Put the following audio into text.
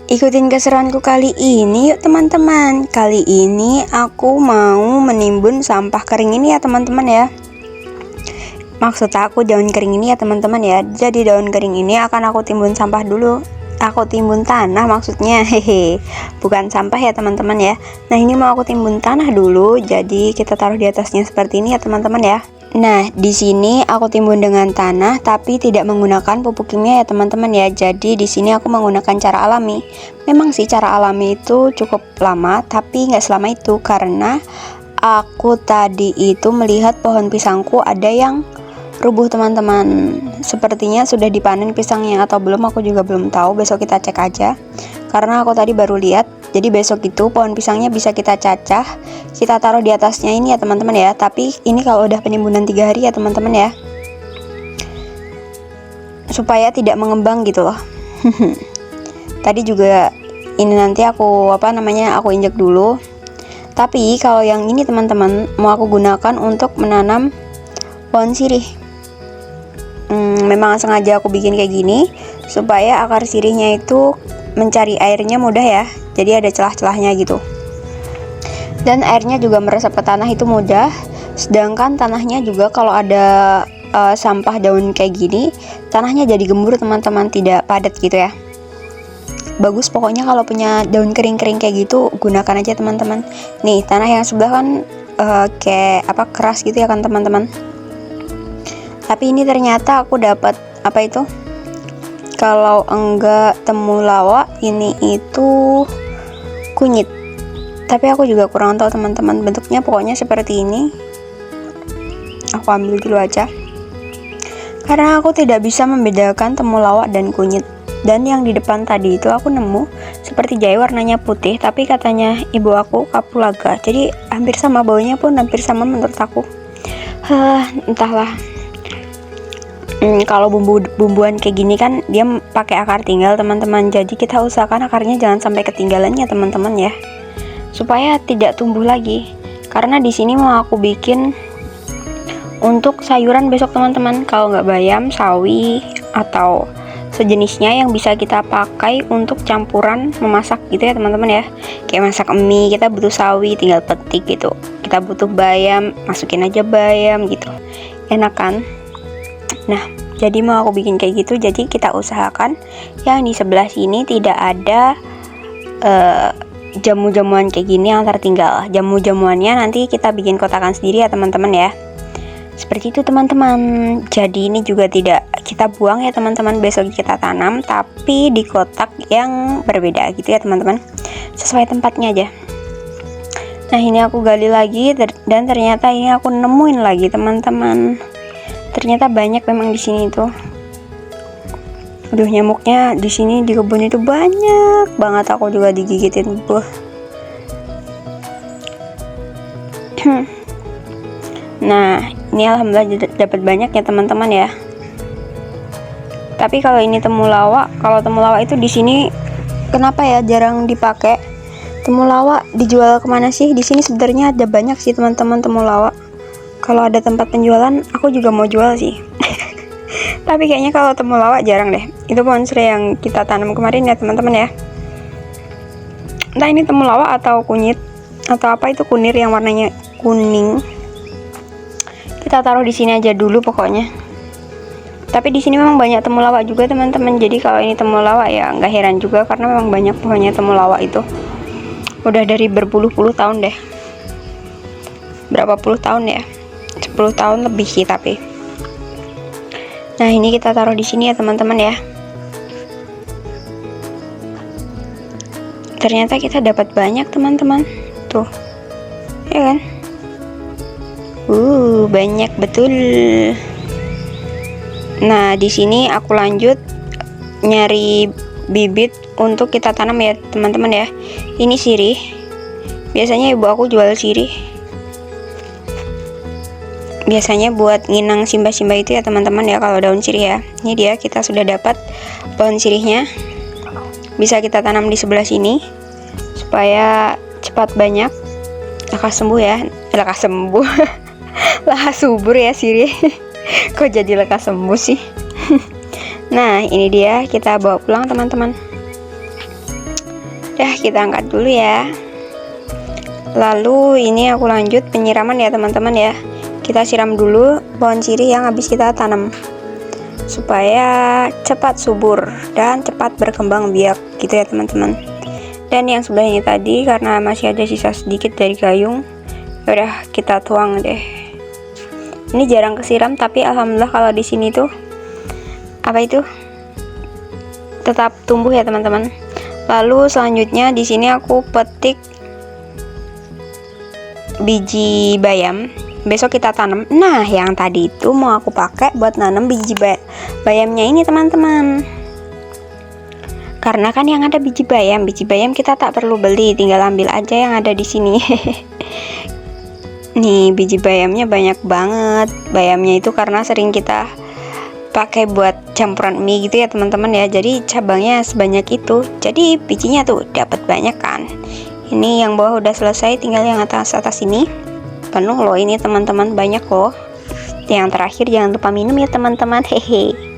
Ikutin keseruanku kali ini yuk teman-teman. Kali ini aku mau menimbun sampah kering ini ya teman-teman ya. Maksud aku daun kering ini ya teman-teman ya. Jadi daun kering ini akan aku timbun sampah dulu. Aku timbun tanah maksudnya, hehe. Bukan sampah ya teman-teman ya. Nah ini mau aku timbun tanah dulu. Jadi kita taruh di atasnya seperti ini ya teman-teman ya. Nah, di sini aku timbun dengan tanah tapi tidak menggunakan pupuk kimia ya teman-teman ya. Jadi di sini aku menggunakan cara alami. Memang sih cara alami itu cukup lama, tapi nggak selama itu karena aku tadi itu melihat pohon pisangku ada yang rubuh teman-teman. Sepertinya sudah dipanen pisangnya atau belum, aku juga belum tahu. Besok kita cek aja. Karena aku tadi baru lihat. Jadi besok itu pohon pisangnya bisa kita cacah, kita taruh di atasnya ini ya teman-teman ya. Tapi ini kalau udah penimbunan 3 hari ya teman-teman ya, supaya tidak mengembang gitu loh. Tadi juga ini nanti aku aku injek dulu. Tapi kalau yang ini teman-teman mau aku gunakan untuk menanam pohon sirih. Memang sengaja aku bikin kayak gini supaya akar sirihnya itu mencari airnya mudah ya. Jadi ada celah-celahnya gitu. Dan airnya juga meresap ke tanah itu mudah. Sedangkan tanahnya juga kalau ada sampah daun kayak gini, tanahnya jadi gembur teman-teman, tidak padat gitu ya. Bagus pokoknya kalau punya daun kering-kering kayak gitu, gunakan aja teman-teman. Nih, tanah yang sebelah kan kayak keras gitu ya kan teman-teman. Tapi ini ternyata aku dapat kalau enggak temulawak, ini itu kunyit. Tapi aku juga kurang tahu teman-teman, bentuknya pokoknya seperti ini. Aku ambil dulu aja karena aku tidak bisa membedakan temulawak dan kunyit. Dan yang di depan tadi itu aku nemu seperti jahe warnanya putih, tapi katanya ibu aku kapulaga, jadi hampir sama, baunya pun hampir sama menurut aku. Entahlah. Kalau bumbuan kayak gini kan dia pakai akar tinggal teman-teman, jadi kita usahakan akarnya jangan sampai ketinggalan ya teman-teman ya, supaya tidak tumbuh lagi. Karena di sini mau aku bikin untuk sayuran besok teman-teman. Kalau nggak bayam, sawi atau sejenisnya yang bisa kita pakai untuk campuran memasak gitu ya teman-teman ya. Kayak masak mie kita butuh sawi, tinggal petik gitu. Kita butuh bayam, masukin aja bayam gitu, enak kan. Nah, jadi mau aku bikin kayak gitu. Jadi kita usahakan yang di sebelah sini tidak ada jamu-jamuan kayak gini yang tertinggal. Jamu-jamuannya nanti kita bikin kotakan sendiri ya teman-teman ya. Seperti itu teman-teman. Jadi ini juga tidak kita buang ya teman-teman, besok kita tanam tapi di kotak yang berbeda gitu ya teman-teman, sesuai tempatnya aja. Nah, ini aku gali lagi dan ternyata ini aku nemuin lagi teman-teman. Ternyata banyak memang di sini tuh. Aduh, nyamuknya di sini di kebun itu banyak banget, aku juga digigitin. Nah, ini alhamdulillah dapat banyak ya teman-teman ya. Tapi kalau ini temulawak, kalau temulawak itu di sini kenapa ya jarang dipakai? Temulawak dijual kemana sih? Di sini sebenarnya ada banyak sih teman-teman temulawak. Kalau ada tempat penjualan, aku juga mau jual sih. Tapi kayaknya kalau temulawak jarang deh. Itu pohon serai yang kita tanam kemarin ya teman-teman ya. Entah ini temulawak atau kunyit atau apa itu, kunir yang warnanya kuning. Kita taruh di sini aja dulu pokoknya. Tapi di sini memang banyak temulawak juga teman-teman. Jadi kalau ini temulawak ya nggak heran juga karena memang banyak pohonnya temulawak itu. Udah dari berpuluh-puluh tahun deh. Berapa puluh tahun ya? 10 tahun lebih sih tapi. Nah, ini kita taruh di sini ya teman-teman ya. Ternyata kita dapat banyak teman-teman. Tuh. Ya kan? Banyak betul. Nah, di sini aku lanjut nyari bibit untuk kita tanam ya teman-teman ya. Ini sirih. Biasanya ibu aku jual sirih. Biasanya buat nginang simba-simba itu ya teman-teman ya, kalau daun sirih ya. Ini dia, kita sudah dapat pohon sirihnya. Bisa kita tanam di sebelah sini supaya cepat banyak. Lekas sembuh ya. Lekas sembuh. Lekas subur ya sirih. Kok jadi lekas sembuh sih? Nah, ini dia, kita bawa pulang teman-teman. kita angkat dulu ya. Lalu ini aku lanjut penyiraman ya teman-teman ya. Kita siram dulu pohon sirih yang habis kita tanam supaya cepat subur dan cepat berkembang biak gitu ya teman-teman. Dan yang sebelahnya tadi karena masih ada sisa sedikit dari gayung, udah kita tuang deh. Ini jarang kesiram tapi alhamdulillah kalau di sini tuh tetap tumbuh ya teman-teman. Lalu selanjutnya di sini aku petik biji bayam. Besok kita tanam. Nah, yang tadi itu mau aku pakai buat nanam biji bayamnya ini teman-teman. Karena kan yang ada biji bayam kita tak perlu beli, tinggal ambil aja yang ada di sini. Nih, biji bayamnya banyak banget. Bayamnya itu karena sering kita pakai buat campuran mie gitu ya teman-teman ya. Jadi cabangnya sebanyak itu. Jadi bijinya tuh dapat banyak kan. Ini yang bawah udah selesai, tinggal yang atas ini. Penuh loh ini teman-teman, banyak loh. Yang terakhir jangan lupa minum ya teman-teman. Hehe.